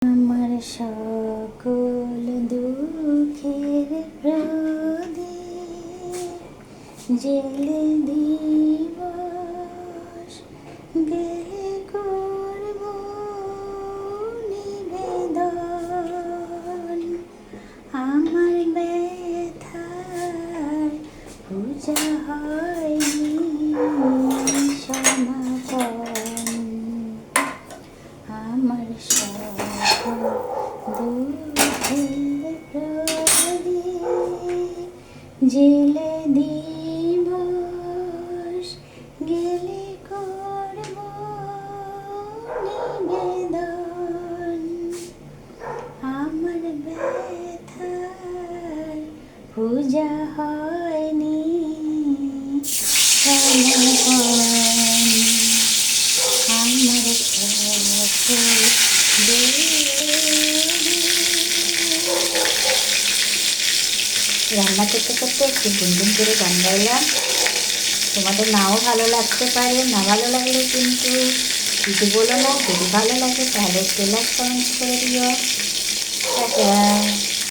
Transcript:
আমার সকল দুঃখের প্রদীপ জেলে দিবস গেলে করব নিবেদন। আমার ব্যথার পূজা হয়নি সমাপন। আমার সকল দুঃখের প্রদীপ জেলে দিবস গেলে করব নিবেদন। আমার ব্যথার পূজা হয়নি সমাপন। আমার রান্না করতে করতে একটু গুনগুন করে গান গাইলাম। তোমাদের নাও ভালো লাগতে পারে, না ভালো লাগলে কিন্তু কিছু বলো না। যদি ভালো লাগে তাহলে একটু লাইক কমেন্ট করে দিও। টাটা।